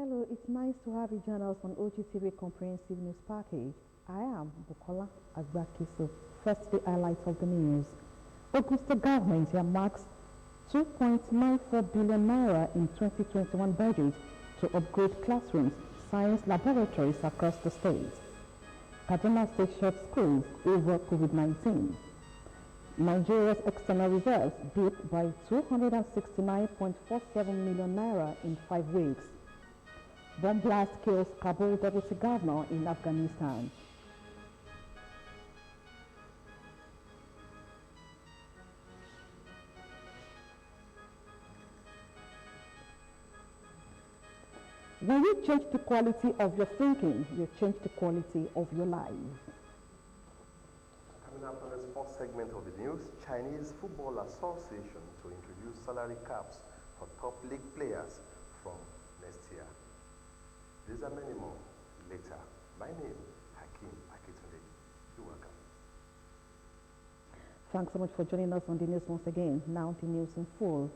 Hello, it's nice to have you join us on Ogtv Comprehensive News Package. I am Bukola Agbakiso. First, the highlights of the news. Ogun State government earmarks 2.94 billion naira in 2021 budget to upgrade classrooms, science laboratories across the state. Kaduna State shut schools over COVID-19. Nigeria's external reserves dipped by 269.47 million naira in 5 weeks. Bomb blast kills Kabul deputy governor in Afghanistan. When you change the quality of your thinking, you change the quality of your life. Coming up on the sports segment of the news, Chinese Football Association to introduce salary caps for top league players from next year. These are many more later. My name, Hakim Akitunde. You're welcome. Thanks so much for joining us on the news once again. Now the news in full.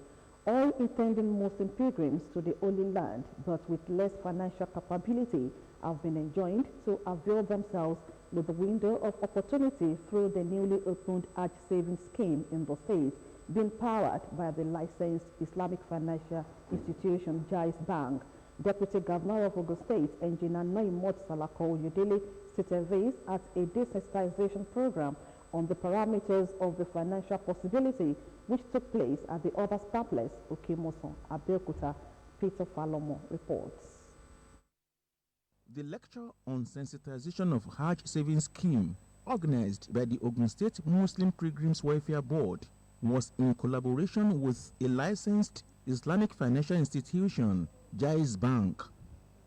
All intending Muslim pilgrims to the Holy Land, but with less financial capability, have been enjoined to avail themselves with the window of opportunity through the newly opened Hajj savings scheme in the state, being powered by the licensed Islamic financial institution Jais Bank. Deputy Governor of Ogun State, Engineer Noimot Salako Oyedele, stated this at a desensitization program on the parameters of the financial possibility, which took place at the Obas Palace, Okemoson, Abeokuta. Peter Falomo reports. The lecture on sensitization of Hajj savings scheme, organized by the Ogun State Muslim Pilgrims Welfare Board, was in collaboration with a licensed Islamic financial institution, Jais Bank.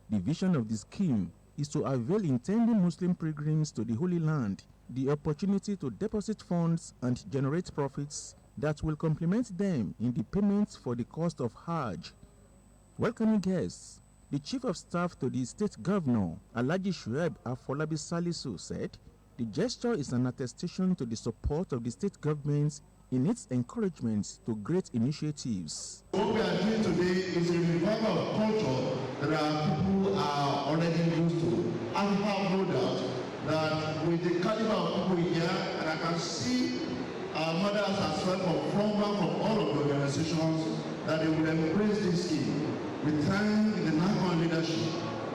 The vision of the scheme is to avail intending Muslim pilgrims to the Holy Land the opportunity to deposit funds and generate profits that will complement them in the payments for the cost of Hajj. Welcoming guests, the Chief of Staff to the State Governor, Alhaji Shuaib Afolabi Salisu, said the gesture is an attestation to the support of the state government in its encouragement to great initiatives. What we are doing today is a revival of culture that our people are already used to. I have no doubt that with the caliber of people here, and I can see our mothers as well from all of the organizations, that they will embrace this scheme. We thank the national leadership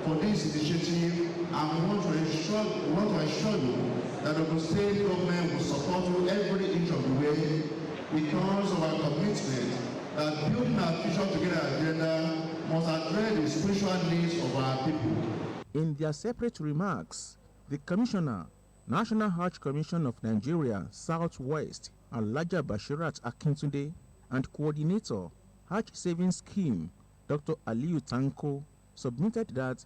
for this initiative, and we want to assure you that the state government will support you every inch of the way because of our commitment that building our future together agenda must address the spiritual needs of our people. In their separate remarks, the Commissioner, National Hajj Commission of Nigeria, Southwest, Alhaja Bashirat Akintunde, and Coordinator, Hajj Savings Scheme, Dr. Aliyu Tanko, submitted that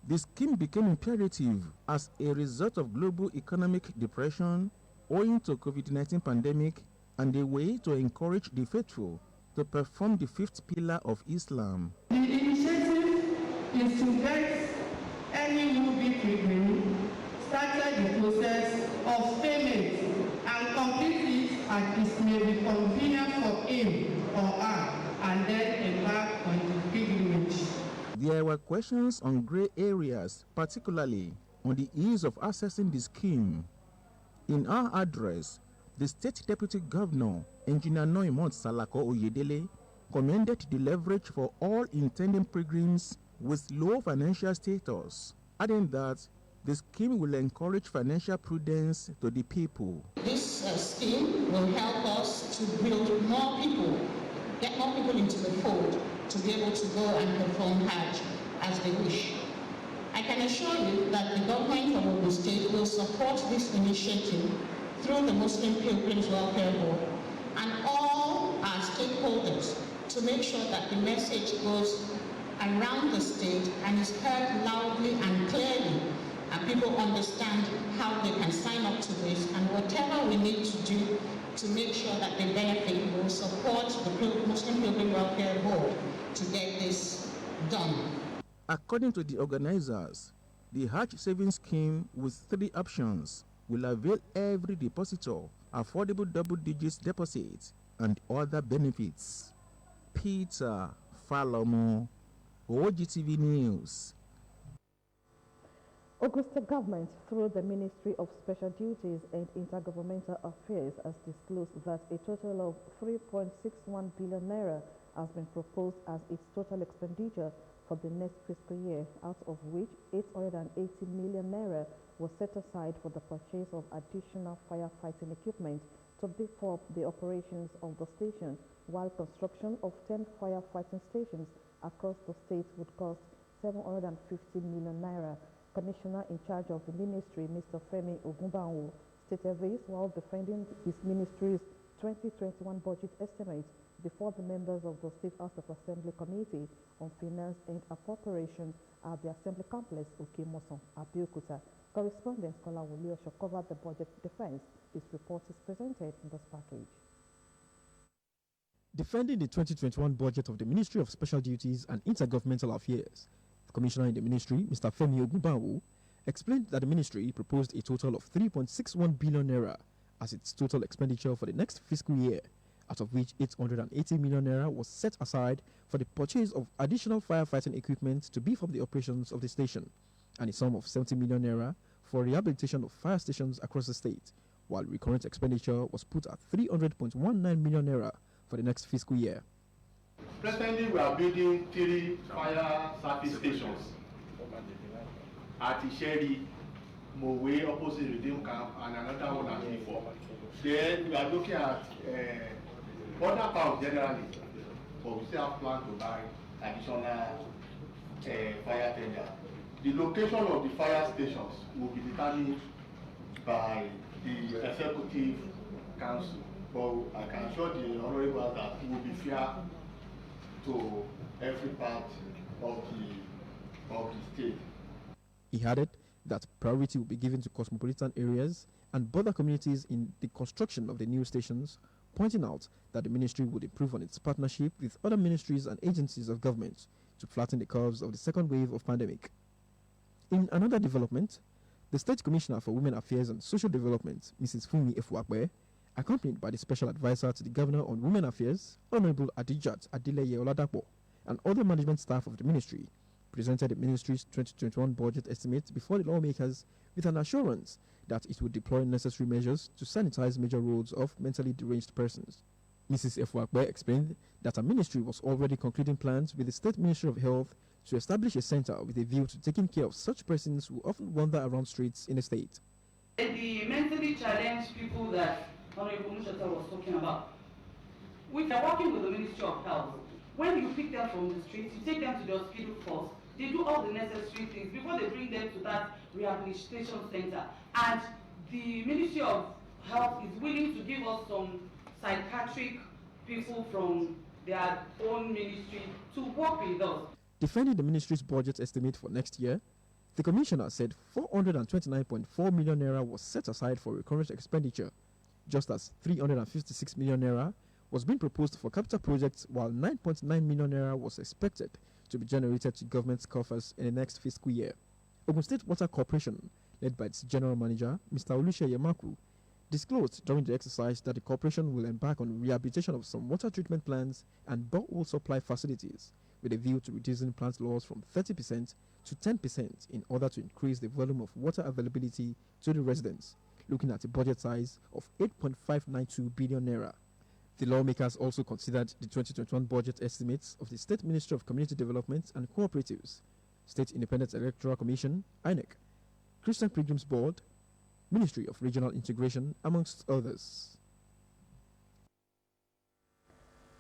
the scheme became imperative as a result of global economic depression owing to COVID-19 pandemic and a way to encourage the faithful to perform the fifth pillar of Islam. The initiative is to get any movie pilgrim started the process of payment and complete it as it may be convenient for him or her, and then embark on the pilgrimage. There were questions on gray areas, particularly on the ease of accessing the scheme. In our address, the State Deputy Governor, Engineer Noimot Salako Oyedele, commended the leverage for all intending pilgrims with low financial status, adding that the scheme will encourage financial prudence to the people. This scheme will help us to build more people, get more people into the fold to be able to go and perform Hajj as they wish. I can assure you that the government of Ogun State will support this initiative through the Muslim Pilgrims Welfare Board and all our stakeholders to make sure that the message goes around the state and is heard loudly and clearly, and people understand how they can sign up to this, and whatever we need to do to make sure that they benefit, will support the Muslim Pilgrim Welfare Board to get this done. According to the organizers, the Hajj savings scheme with 3 options will avail every depositor affordable double-digit deposits and other benefits. Peter Falomo, Ogtv News. Ogun State Government, through the Ministry of Special Duties and Intergovernmental Affairs, has disclosed that a total of 3.61 billion naira has been proposed as its total expenditure for the next fiscal year, out of which 880 million naira was set aside for the purchase of additional firefighting equipment to beef up the operations of the station, while construction of 10 firefighting stations across the state would cost 750 million naira. Commissioner in charge of the ministry, Mr. Femi Ogunbanwo, stated this while defending his ministry's 2021 budget estimate before the members of the State House of Assembly Committee on Finance and Appropriation at the Assembly Complex, Okemoson, Abeokuta. Correspondent Kola Wuliosho covered the budget defense. His report is presented in this package. Defending the 2021 budget of the Ministry of Special Duties and Intergovernmental Affairs, the Commissioner in the Ministry, Mr. Femi Ogunbanwo, explained that the Ministry proposed a total of 3.61 billion naira as its total expenditure for the next fiscal year, out of which 880 million naira was set aside for the purchase of additional firefighting equipment to beef up the operations of the station, and a sum of 70 million naira for rehabilitation of fire stations across the state, while recurrent expenditure was put at 300.19 million naira for the next fiscal year. Presently, we are building 3 fire service stations at Isheri, Mowe, opposite Redeem Camp, and another one at E4. Then we are looking at other towns generally, but we still have plans to buy additional fire tender. The location of the fire stations will be determined by the Executive Council, but I can assure the Honorable that it will be fair to every part of the state. He added that priority will be given to cosmopolitan areas and border communities in the construction of the new stations, pointing out that the ministry would improve on its partnership with other ministries and agencies of government to flatten the curves of the second wave of pandemic. In another development, the State Commissioner for Women Affairs and Social Development, Mrs. Funmi Efuakwe, accompanied by the Special Advisor to the Governor on Women Affairs, Honorable Adijat Adeleye Oladapo, and other management staff of the ministry, presented the ministry's 2021 budget estimate before the lawmakers with an assurance that it would deploy necessary measures to sanitize major roads of mentally deranged persons. Mrs. Efuakwe explained that her ministry was already concluding plans with the State Ministry of Health to establish a center with a view to taking care of such persons who often wander around streets in the state. The mentally challenged people that Honorable Mushata was talking about, we are working with the Ministry of Health. When you pick them from the streets, you take them to the hospital first, they do all the necessary things before they bring them to that rehabilitation center. And the Ministry of Health is willing to give us some psychiatric people from their own ministry to work with us. Defending the ministry's budget estimate for next year, the Commissioner said 429.4 million naira was set aside for recurrent expenditure, just as 356 million naira was being proposed for capital projects, while 9.9 million naira was expected to be generated to government's coffers in the next fiscal year. Ogun State Water Corporation, led by its General Manager, Mr. Olushe Yemaku, disclosed during the exercise that the corporation will embark on rehabilitation of some water treatment plants and borehole supply facilities, with a view to reducing plant loss from 30% to 10% in order to increase the volume of water availability to the residents, looking at a budget size of 8.592 billion naira. The lawmakers also considered the 2021 budget estimates of the State Ministry of Community Development and Cooperatives, State Independent Electoral Commission, INEC, Christian Pilgrims Board, Ministry of Regional Integration, amongst others.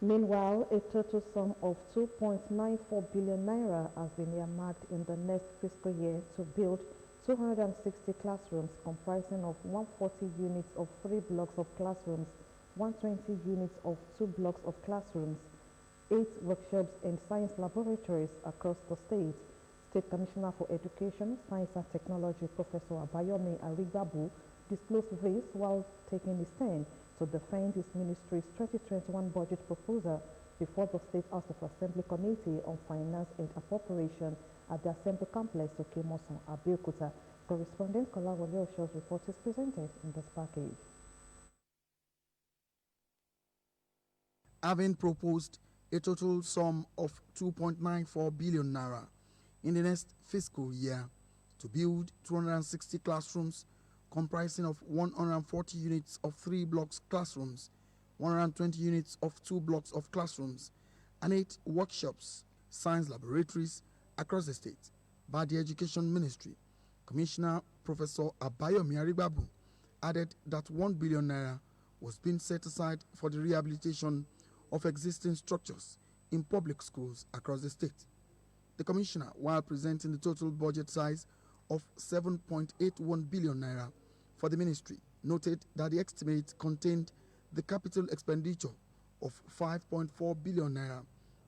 Meanwhile, a total sum of 2.94 billion naira has been earmarked in the next fiscal year to build 260 classrooms comprising of 140 units of 3 blocks of classrooms, 120 units of 2 blocks of classrooms, 8 workshops and science laboratories across the state. State Commissioner for Education, Science and Technology, Professor Abayomi Arigabu, disclosed this while taking his stand to defend his ministry's 2021 budget proposal before the State House of Assembly Committee on Finance and Appropriation at the Assembly Complex, Okemoson, Abeokuta. Correspondent Kola Wuliosho's report is presented in this package. Having proposed a total sum of 2.94 billion naira in the next fiscal year to build 260 classrooms comprising of 140 units of 3 blocks classrooms, 120 units of 2 blocks of classrooms, and 8 workshops, science laboratories across the state by the Education Ministry. Commissioner Professor Abayomi Arigbabu added that 1 billion naira was being set aside for the rehabilitation of existing structures in public schools across the state. The commissioner, while presenting the total budget size of 7.81 billion naira for the ministry, noted that the estimate contained the capital expenditure of 5.4 billion naira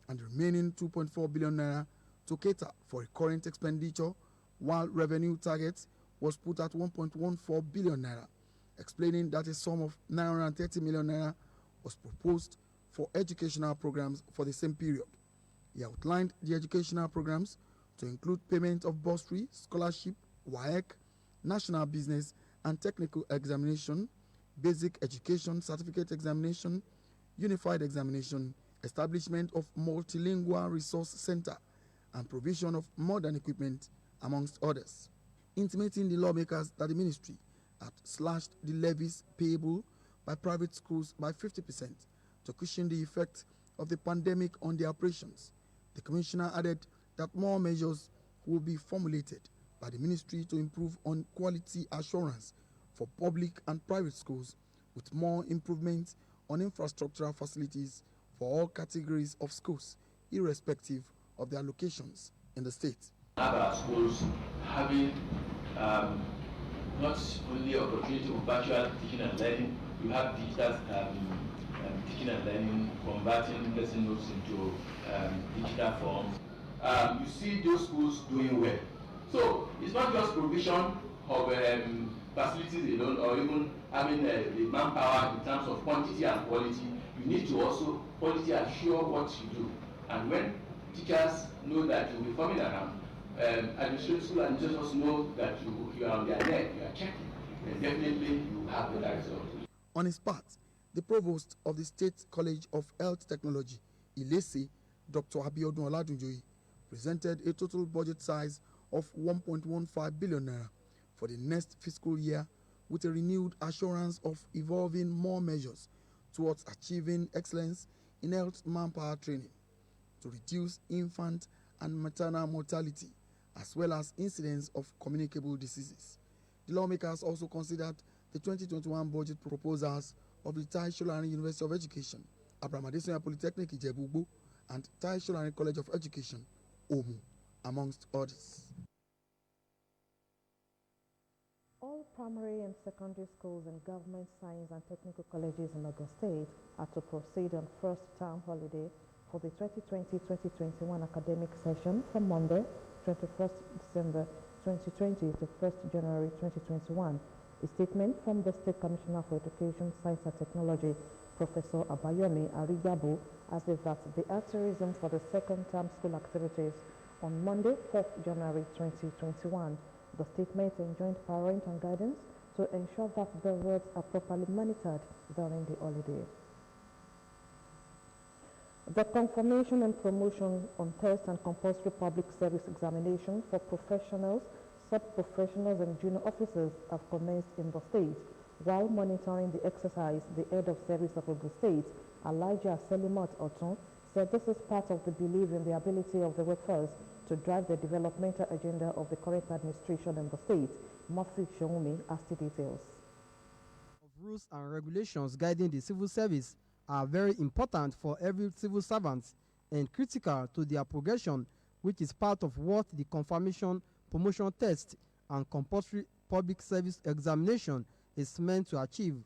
and the remaining 2.4 billion naira to cater for recurrent expenditure, while revenue target was put at 1.14 billion naira, explaining that a sum of 930 million naira was proposed for educational programs for the same period. He outlined the educational programs to include payment of bursary, scholarship, WAEC, national business and technical examination, basic education certificate examination, unified examination, establishment of multilingual resource center, and provision of modern equipment, amongst others, intimating the lawmakers that the ministry had slashed the levies payable by private schools by 50% to cushion the effect of the pandemic on their operations. The commissioner added that more measures will be formulated by the ministry to improve on quality assurance for public and private schools, with more improvements on infrastructural facilities for all categories of schools, irrespective of their locations in the state. Have our schools having not only opportunity of virtual teaching and learning, you have digital teaching and learning, converting lesson notes into digital forms. You see those schools doing well. So it's not just provision of facilities alone, or even having the manpower in terms of quantity and quality. You need to also quality assure what you do. And when teachers know that you'll be coming around, school administrators know that you are on their neck, you are checking, then definitely you have better results. On his part, the provost of the State College of Health Technology, Ilese, Dr. Abiodun Oladunjoyi, presented a total budget size of 1.15 billion naira for the next fiscal year, with a renewed assurance of evolving more measures towards achieving excellence in health manpower training to reduce infant and maternal mortality, as well as incidence of communicable diseases. The lawmakers also considered the 2021 budget proposals of the Tai Sholari University of Education, Abraham Adesoya Polytechnic Ijebu-Igbo, and Tai Sholari College of Education, Omu, amongst others. All primary and secondary schools and government science and technical colleges in Ogun State are to proceed on first term holiday for the 2020-2021 academic session from Monday, 21st December 2020 to 1st January 2021. A statement from the State Commissioner for Education, Science and Technology, Professor Abayomi Arigbabu, added that the tourism for the second term school activities on Monday, 4th January 2021. The statement enjoined parents and guidance to ensure that the roads are properly monitored during the holiday. The confirmation and promotion on test and compulsory public service examination for professionals, sub-professionals and junior officers have commenced in the state. While monitoring the exercise, the head of service of Ogun State, Elijah Selimot Otun, said this is part of the belief in the ability of the workforce to drive the developmental agenda of the current administration in the state. Murphy Showumi has the details. Rules and regulations guiding the civil service are very important for every civil servant and critical to their progression, which is part of what the confirmation, promotion test and compulsory public service examination is meant to achieve.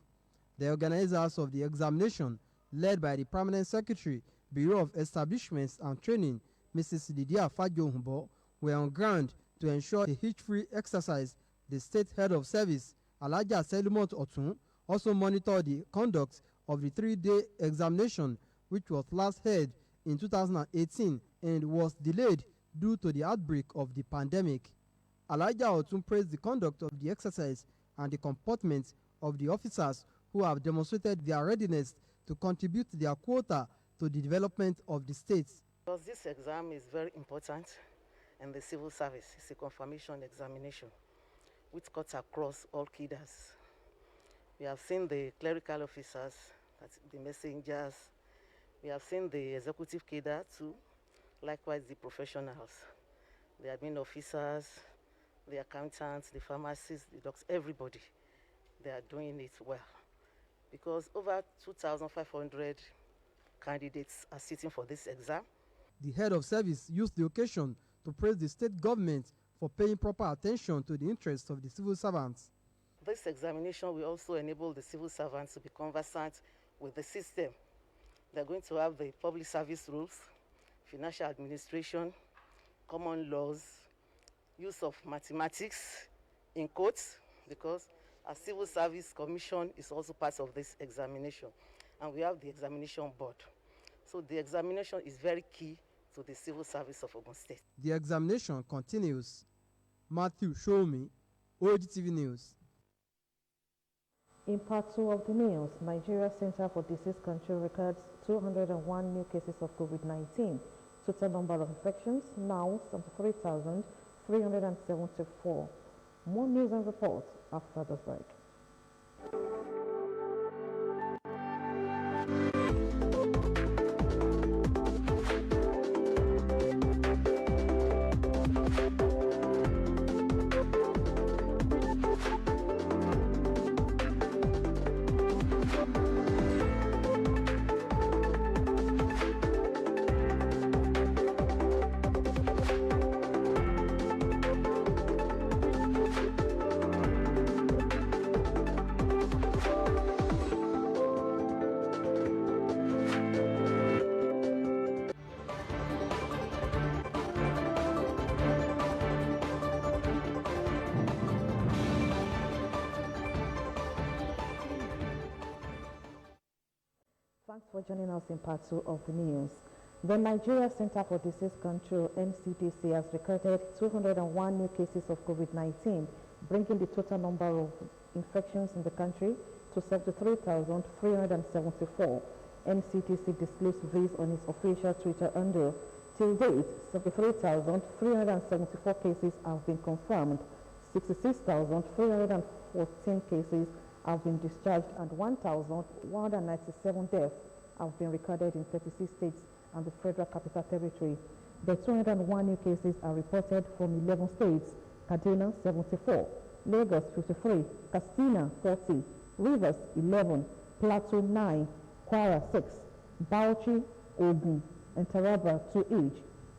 The organizers of the examination, led by the Permanent Secretary, Bureau of Establishments and Training, Mrs. Lydia Fajohumbo, were on ground to ensure a hitch-free exercise. The state head of service, Elijah Selimot Otun, also monitored the conduct of the 3-day examination, which was last held in 2018 and was delayed due to the outbreak of the pandemic. Elijah Otun praised the conduct of the exercise and the comportment of the officers who have demonstrated their readiness to contribute their quota to the development of the state. Because this exam is very important in the civil service. It's a confirmation examination which cuts across all cadres. We have seen the clerical officers, that's the messengers. We have seen the executive cadre too, likewise the professionals, the admin officers, the accountants, the pharmacists, the doctors, everybody. They are doing it well because over 2,500 candidates are sitting for this exam. The head of service used the occasion to praise the state government for paying proper attention to the interests of the civil servants. This examination will also enable the civil servants to be conversant with the system. They're going to have the public service rules, financial administration, common laws, use of mathematics in quotes, because a civil service commission is also part of this examination. And we have the examination board. So the examination is very key to the civil service of Ogun State. The examination continues. Matthew Shomi, Ogtv News. In part 2 of the news, Nigeria Center for Disease Control records 201 new cases of COVID-19. Total number of infections now 73,374. More news and reports after this break. Thanks for joining us in part 2 of the news. The Nigeria Center for Disease Control, NCDC, has recorded 201 new cases of COVID-19, bringing the total number of infections in the country to 73,374. NCDC disclosed this on its official Twitter handle. Till date, 73,374 cases have been confirmed, 66,314 cases have been discharged, and 1,197 deaths have been recorded in 36 states and the Federal Capital Territory. The 201 new cases are reported from 11 states: Kaduna 74, Lagos 53, Katsina 40, Rivers 11, Plateau 9, Kwara 6, Bauchi, Ogun, and Taraba 2 each,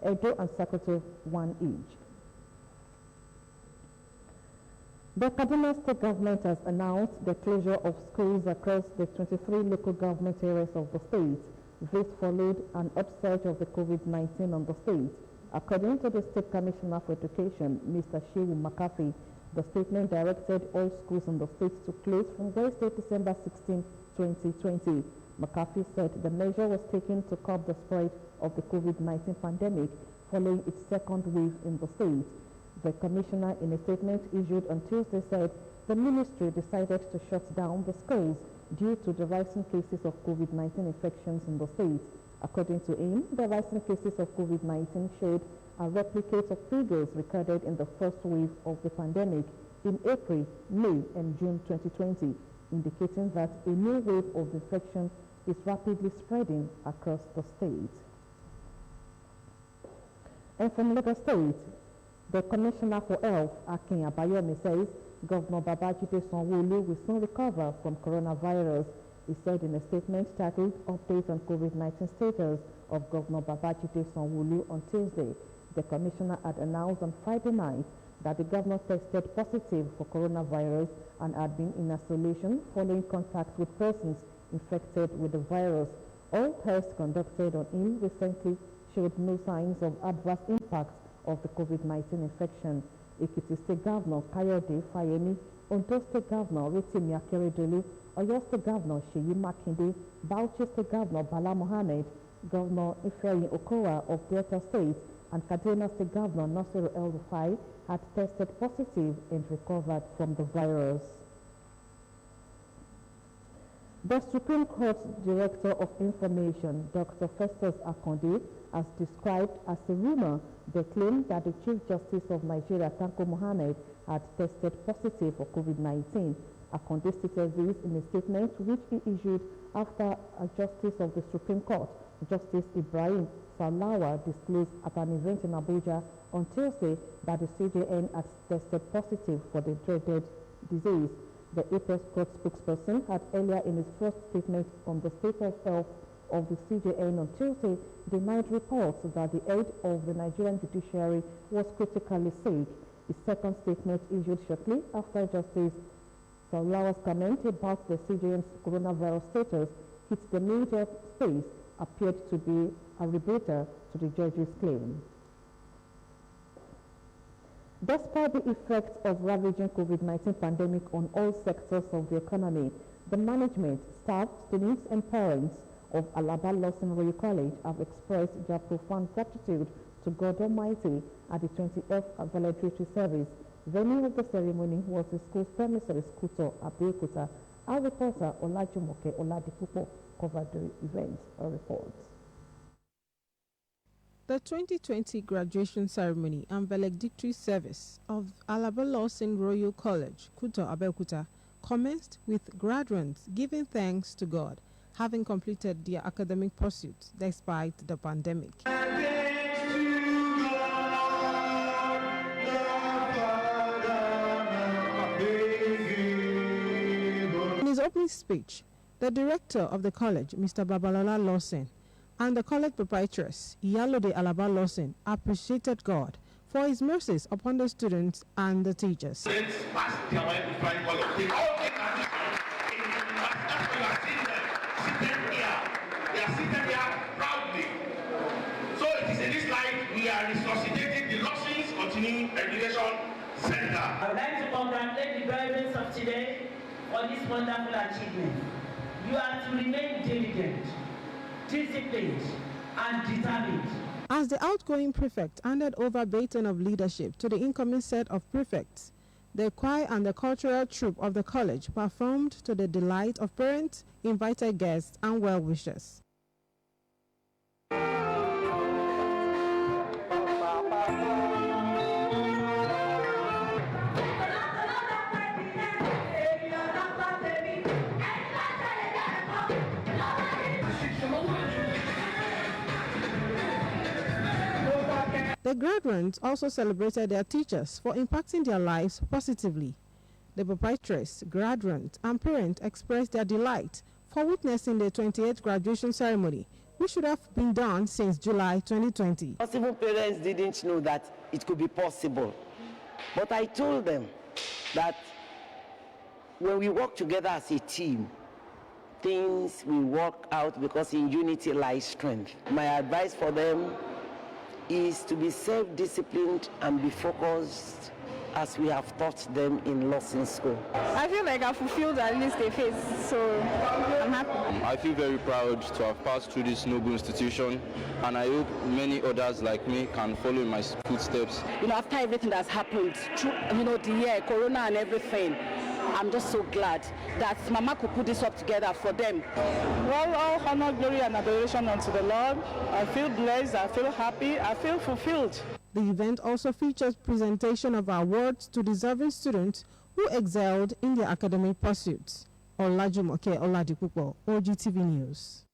Edo and Sokoto 1 each. The Kaduna State Government has announced the closure of schools across the 23 local government areas of the state. This followed an upsurge of the COVID-19 on the state. According to the State Commissioner for Education, Mr. Shehu McAfee, the statement directed all schools in the state to close from Wednesday, December 16, 2020. McAfee said the measure was taken to curb the spread of the COVID-19 pandemic following its second wave in the state. The commissioner, in a statement issued on Tuesday, said the ministry decided to shut down the schools due to the rising cases of COVID-19 infections in the state. According to him, the rising cases of COVID-19 showed a replicate of figures recorded in the first wave of the pandemic in April, May, and June 2020, indicating that a new wave of infection is rapidly spreading across the state. And from Lagos State, the Commissioner for Health, Akin Abayomi, says Governor Babajide Sanwo-Olu will soon recover from coronavirus. He said in a statement titled Update on COVID-19 Status of Governor Babajide Sanwo-Olu on Tuesday. The Commissioner had announced on Friday night that the governor tested positive for coronavirus and had been in isolation following contact with persons infected with the virus. All tests conducted on him recently showed no signs of adverse impact of the COVID-19 infection. Ekiti State Governor Kayode Fayemi, Ondo State Governor Rotimi Akeredolu, Oyo State Governor Seyi Makinde, Bauchi State Governor Bala Mohammed, Governor Ifeanyi Okowa of Delta State, and Kaduna State Governor Nasiru El-Rufai had tested positive and recovered from the virus. The Supreme Court Director of Information, Dr. Festus Akande, has described as a rumor the claim that the Chief Justice of Nigeria, Tanko Mohammed, had tested positive for COVID-19. Akande stated this in a statement which he issued after a Justice of the Supreme Court, Justice Ibrahim Salawa, disclosed at an event in Abuja on Tuesday that the CJN had tested positive for the dreaded disease. The Apex Court spokesperson had earlier in his first statement on the state of health of the CJN on Tuesday denied reports that the head of the Nigerian judiciary was critically sick. His second statement, issued shortly after Justice Salawa's comment about the CJN's coronavirus status hit the media space, appeared to be a rebuttal to the judge's claim. Despite the effects of ravaging COVID-19 pandemic on all sectors of the economy, the management, staff, students, and parents of Alaba Lawson Royal College have expressed their profound gratitude to God Almighty at the 28th valedictory service. Venue of the ceremony was the school's premises, Kuto, Abeokuta. Our reporter Olajumoke Oladipupo covered the event. A report. The 2020 graduation ceremony and valedictory service of Alaba Lawson Royal College, Kuto, Abeokuta, commenced with graduates giving thanks to God, having completed their academic pursuits despite the pandemic. In his opening speech, the director of the college, Mr. Babalola Lawson, and the college proprietress, Iyalode Alaba Lawson, appreciated God for his mercies upon the students and the teachers. We are resuscitating the Lawson's Continuing Education Center. I would like to congratulate the graduates of today for this wonderful achievement. You are to remain diligent, disciplined, and determined. As the outgoing prefect handed over baton of leadership to the incoming set of prefects, the choir and the cultural troupe of the college performed to the delight of parents, invited guests, and well-wishers. The graduates also celebrated their teachers for impacting their lives positively. The proprietress, graduates, and parents expressed their delight for witnessing the 28th graduation ceremony, which should have been done since July 2020. Even parents didn't know that it could be possible. But I told them that when we work together as a team, things will work out because in unity lies strength. My advice for them is to be self-disciplined and be focused as we have taught them in Lawson School. I feel like I fulfilled at least a phase, so I'm happy. I feel very proud to have passed through this noble institution, and I hope many others like me can follow in my footsteps. After everything that's happened, through, the year, Corona and everything, I'm just so glad that Mama could put this up together for them. Well, all honor, glory, and adoration unto the Lord. I feel blessed, I feel happy, I feel fulfilled. The event also features presentation of awards to deserving students who excelled in their academic pursuits. Olajumoke Oladipupo, Ogtv News.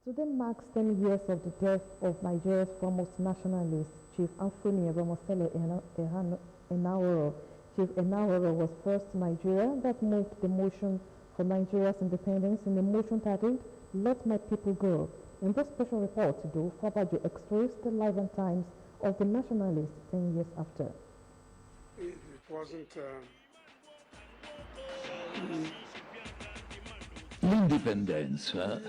Today marks 10 years of the death of Nigeria's foremost nationalist, Chief Anthony Romosele Enahoro. Chief Enahoro was first Nigeria that moved the motion for Nigeria's independence in a motion titled, Let My People Go. In this special report, though, Fabajo expressed the life and times of the nationalists 10 years after. It wasn't... L'indipendenza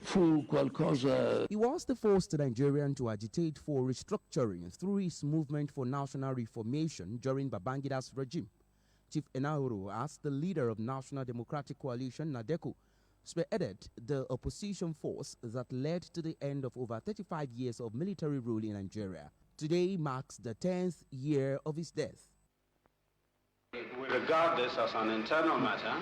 fu qualcosa. He was the first Nigerian to agitate for restructuring through his movement for national reformation during Babangida's regime. Chief Enahoro, as the leader of National Democratic Coalition, NADECO, spearheaded the opposition force that led to the end of over 35 years of military rule in Nigeria. Today marks the 10th year of his death. We regard this as an internal matter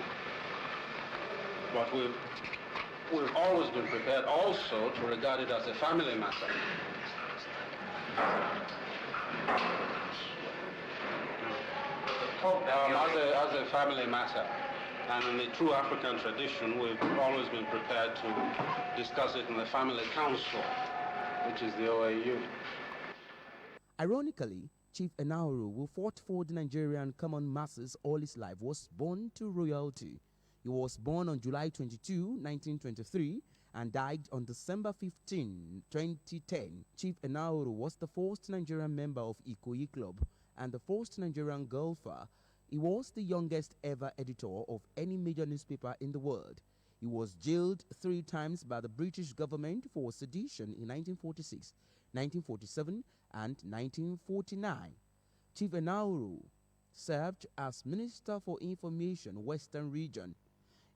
But we've always been prepared also to regard it as a family matter. As a family matter. And in the true African tradition, we've always been prepared to discuss it in the family council, which is the OAU. Ironically, Chief Enauru, who fought for the Nigerian common masses all his life, was born to royalty. He was born on July 22, 1923, and died on December 15, 2010. Chief Enauru was the first Nigerian member of Ikoyi Club and the first Nigerian golfer. He was the youngest ever editor of any major newspaper in the world. He was jailed 3 times by the British government for sedition in 1946, 1947, and 1949. Chief Enauru served as Minister for Information, Western Region.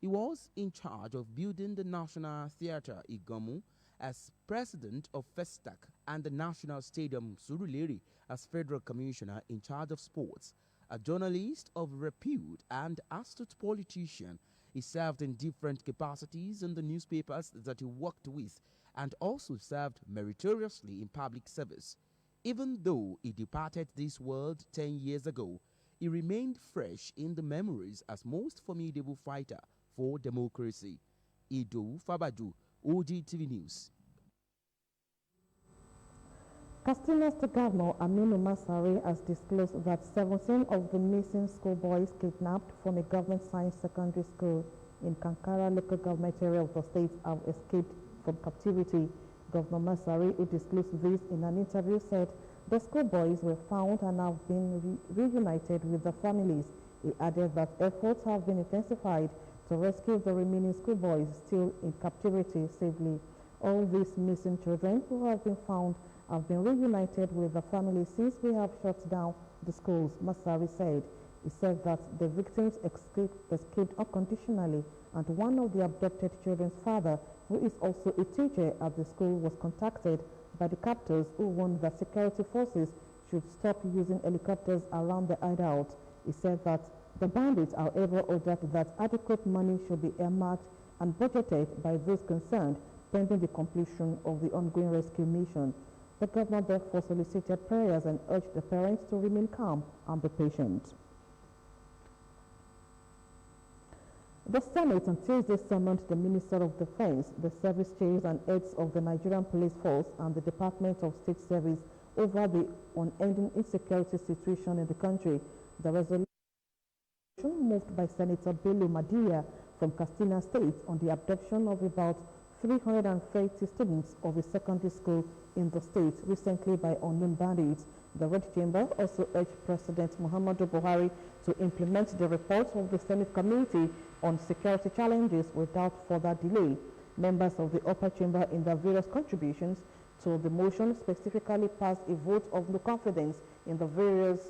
He was in charge of building the National Theatre Igomu, as President of Festac, and the National Stadium Surulere as Federal Commissioner in charge of sports. A journalist of repute and astute politician, he served in different capacities in the newspapers that he worked with, and also served meritoriously in public service. Even though he departed this world 10 years ago, he remained fresh in the memories as most formidable fighter for democracy. Ido Fabaju, Ogtv News. Katsina State Governor Aminu Masari has disclosed that 17 of the missing schoolboys kidnapped from a government science secondary school in Kankara local government area of the state have escaped from captivity. Governor Masari, who disclosed this in an interview, said the schoolboys were found and have been reunited with their families. He added that efforts have been intensified to rescue the remaining schoolboys still in captivity safely. All these missing children who have been found have been reunited with the families since we have shut down the schools, Masari said. He said that the victims escaped unconditionally, and one of the abducted children's father, who is also a teacher at the school, was contacted by the captors who warned that security forces should stop using helicopters around the hideout. He said that the bandits, however, ordered that adequate money should be earmarked and budgeted by those concerned pending the completion of the ongoing rescue mission. The governor therefore solicited prayers and urged the parents to remain calm and be patient. The Senate on Tuesday summoned the Minister of Defense, the service chiefs and heads of the Nigerian Police Force and the Department of State Service over the unending insecurity situation in the country. The resolution moved by Senator Bello Madia from Katsina State on the abduction of about 330 students of a secondary school in the state recently by unknown bandits. The Red Chamber also urged President Muhammadu Buhari to implement the report of the Senate Committee on Security Challenges without further delay. Members of the upper chamber in their various contributions to the motion specifically passed a vote of no confidence in the various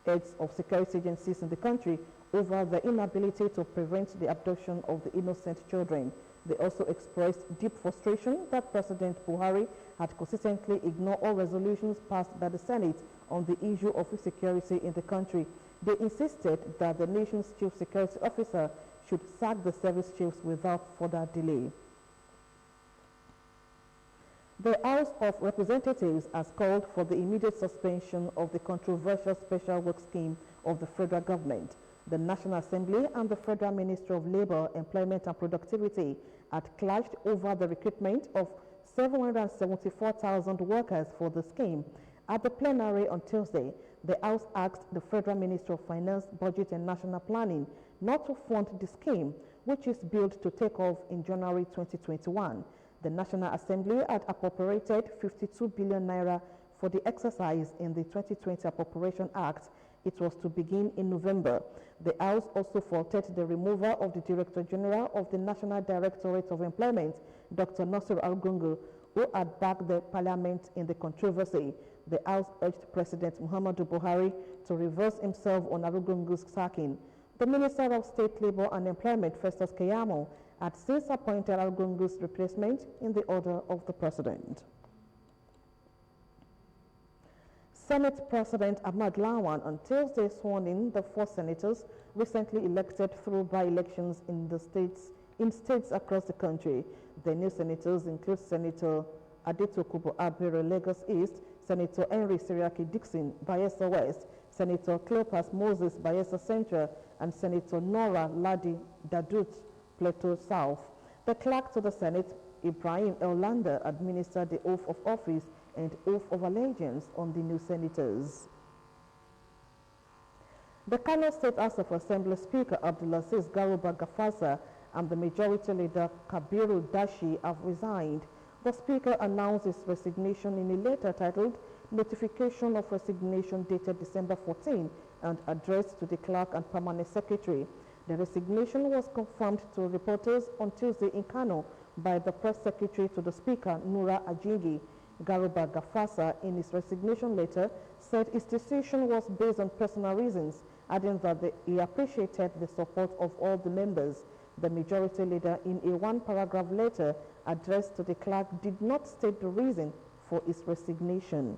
heads of security agencies in the country over the inability to prevent the abduction of the innocent children. They also expressed deep frustration that President Buhari had consistently ignored all resolutions passed by the Senate on the issue of insecurity in the country. They insisted that the nation's chief security officer should sack the service chiefs without further delay. The House of Representatives has called for the immediate suspension of the controversial special work scheme of the federal government. The National Assembly and the Federal Ministry of Labor, Employment and Productivity had clashed over the recruitment of 774,000 workers for the scheme. At the plenary on Tuesday, the House asked the Federal Ministry of Finance, Budget and National Planning not to fund the scheme, which is billed to take off in January 2021. The National Assembly had appropriated 52 billion naira for the exercise in the 2020 Appropriation Act. It was to begin in November. The House also faulted the removal of the Director General of the National Directorate of Employment, Dr. Nasir Al-Gungu, who had backed the Parliament in the controversy. The House urged President Muhammadu Buhari to reverse himself on Al-Gungu's sacking. The Minister of State, Labour and Employment, Festus Keyamo, had since appointed Al-Gungu's replacement in the order of the President. Senate President Ahmad Lawan on Tuesday sworn in the 4 senators recently elected through by-elections in the state's in states across the country. The new senators include Senator Adetokunbo Abere, Lagos East, Senator Henry Seriaki Dixon, Bayelsa West, Senator Cleopas Moses, Bayelsa Central, and Senator Nora Ladi Dadut, Plateau South. The clerk to the Senate, Ibrahim Elanda, administered the oath of office and oath of allegiance on the new senators. The KANO State House of Assembly Speaker Abdulaziz Garuba Gafasa and the Majority Leader Kabiru Dashi have resigned. The Speaker announced his resignation in a letter titled Notification of Resignation dated December 14 and addressed to the Clerk and Permanent Secretary. The resignation was confirmed to reporters on Tuesday in Kano by the Press Secretary to the Speaker, Nura Ajigi. Garuba Gafasa, in his resignation letter, said his decision was based on personal reasons, adding that he appreciated the support of all the members. The Majority Leader, in a one-paragraph letter addressed to the clerk, did not state the reason for his resignation.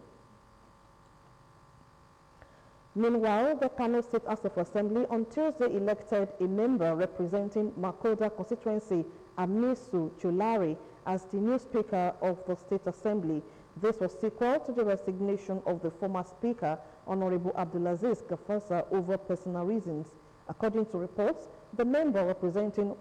Meanwhile, the Kano State House of Assembly on Tuesday elected a member representing Makoda constituency, Amisu Chulari, as the new Speaker of the State Assembly. This was sequel to the resignation of the former Speaker, Honorable Abdulaziz Gafasa, over personal reasons. According to reports, the member representing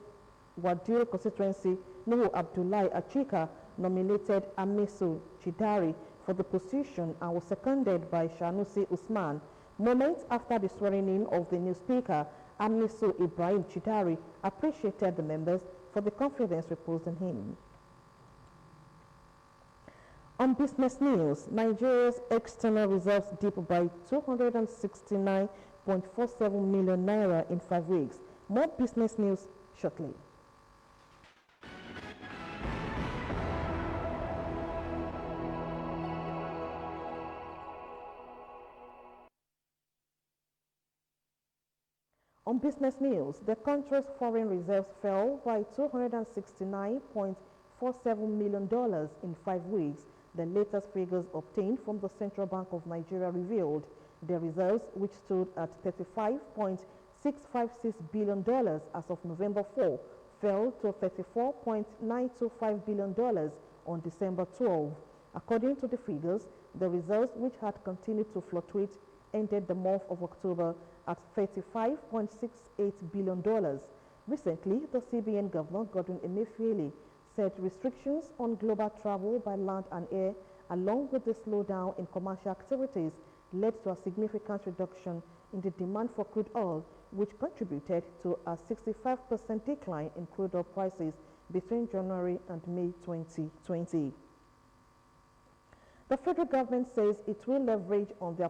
Wadil constituency, Nuhu Abdullahi Achika, nominated Amisu Chidari for the position and was seconded by Shanusi Usman. Moments after the swearing-in of the new Speaker, Amisu Ibrahim Chidari appreciated the members for the confidence reposed in him. On business news, Nigeria's external reserves dipped by 269.47 million naira in 5 weeks. More business news shortly. On business news, the country's foreign reserves fell by $269.47 million in 5 weeks. The latest figures obtained from the Central Bank of Nigeria revealed the reserves, which stood at $35.656 billion as of November 4, fell to $34.925 billion on December 12. According to the figures, the reserves, which had continued to fluctuate, ended the month of October at $35.68 billion. Recently, the CBN Governor, Godwin Emefiele, said restrictions on global travel by land and air, along with the slowdown in commercial activities, led to a significant reduction in the demand for crude oil, which contributed to a 65% decline in crude oil prices between January and May 2020. The federal government says it will leverage on the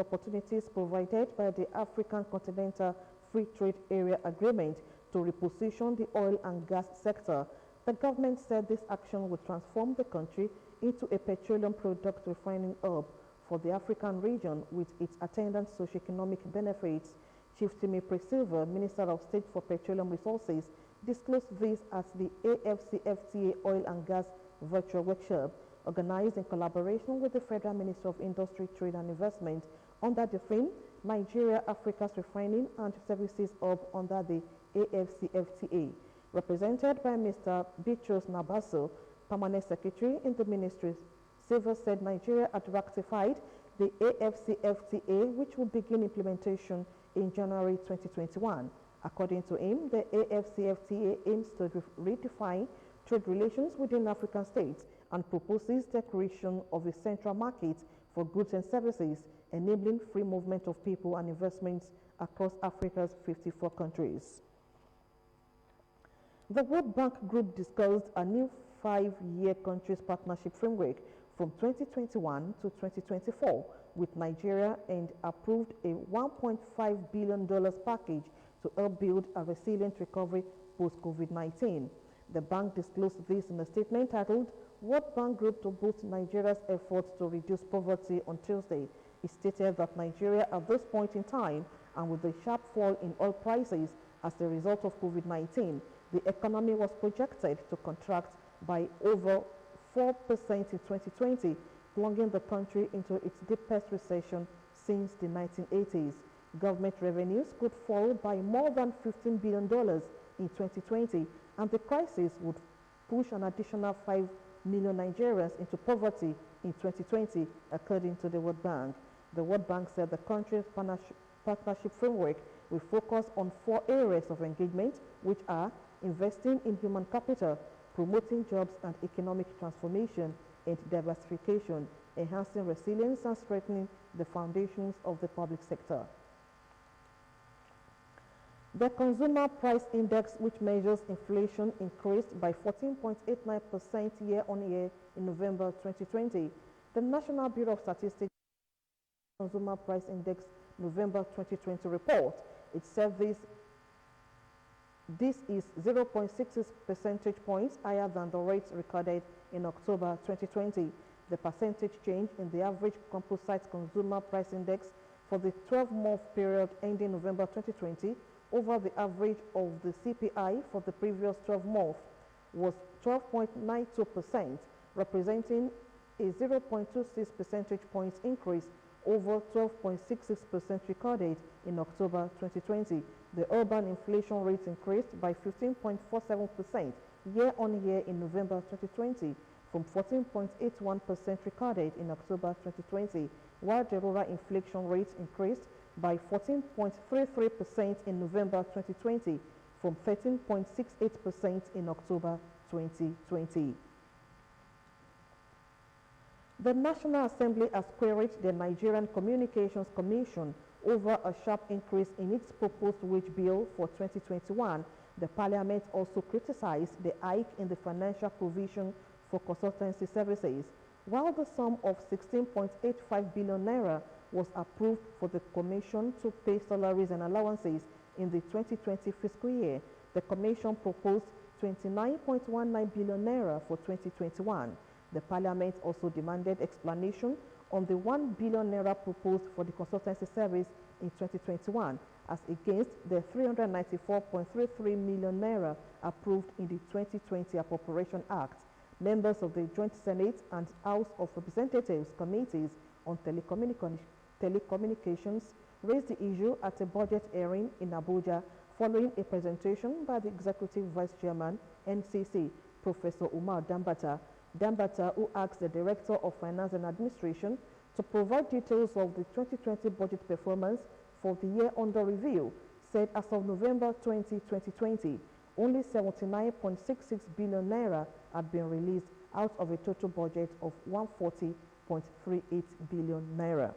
opportunities provided by the African Continental Free Trade Area Agreement to reposition the oil and gas sector. The government said this action would transform the country into a petroleum product refining hub for the African region with its attendant socio-economic benefits. Chief Timi Presilva, Minister of State for Petroleum Resources, disclosed this at the AFCFTA Oil and Gas Virtual Workshop, organized in collaboration with the Federal Ministry of Industry, Trade and Investment under the theme Nigeria, Africa's Refining and Services Hub under the AFCFTA. Represented by Mr. Bichos Nabaso, Permanent Secretary in the Ministry, Silva said Nigeria had ratified the AFCFTA, which will begin implementation in January 2021. According to him, the AFCFTA aims to redefine trade relations within African states and proposes the creation of a central market for goods and services, enabling free movement of people and investments across Africa's 54 countries. The World Bank Group discussed a new 5-year countries partnership framework from 2021 to 2024 with Nigeria and approved a $1.5 billion package to help build a resilient recovery post-COVID-19. The bank disclosed this in a statement titled World Bank Group to boost Nigeria's efforts to reduce poverty on Tuesday. It stated that Nigeria at this point in time, and with the sharp fall in oil prices as a result of COVID-19, the economy was projected to contract by over 4% in 2020, plunging the country into its deepest recession since the 1980s. Government revenues could fall by more than $15 billion in 2020 and the crisis would push an additional 5 million Nigerians into poverty in 2020, according to the World Bank. The World Bank said the country's partnership framework will focus on 4 areas of engagement, which are investing in human capital, promoting jobs and economic transformation and diversification, enhancing resilience and strengthening the foundations of the public sector. The Consumer Price Index, which measures inflation, increased by 14.89% year-on-year in November 2020. The National Bureau of Statistics Consumer Price Index November 2020 report. It said this is 0.66 percentage points higher than the rates recorded in October 2020. The percentage change in the average composite consumer price index for the 12-month period ending November 2020 over the average of the CPI for the previous 12 months was 12.92%, representing a 0.26 percentage points increase over 12.66% recorded in October 2020. The urban inflation rate increased by 15.47% year-on-year in November 2020 from 14.81% recorded in October 2020, while the rural inflation rate increased by 14.33% in November 2020 from 13.68% in October 2020. The National Assembly has queried the Nigerian Communications Commission over a sharp increase in its proposed wage bill for 2021. The Parliament also criticized the hike in the financial provision for consultancy services. While the sum of 16.85 billion naira was approved for the Commission to pay salaries and allowances in the 2020 fiscal year, the Commission proposed 29.19 billion naira for 2021. The Parliament also demanded explanation on the 1 billion naira proposed for the consultancy service in 2021 as against the 394.33 million naira approved in the 2020 Appropriation Act. Members of the Joint Senate and House of Representatives Committees on Telecommunications raised the issue at a budget hearing in Abuja following a presentation by the Executive Vice Chairman, NCC, Professor Umar Dambata. Dambata, who asked the Director of Finance and Administration to provide details of the 2020 budget performance for the year under review, said as of November 2020, only 79.66 billion naira had been released out of a total budget of 140.38 billion naira.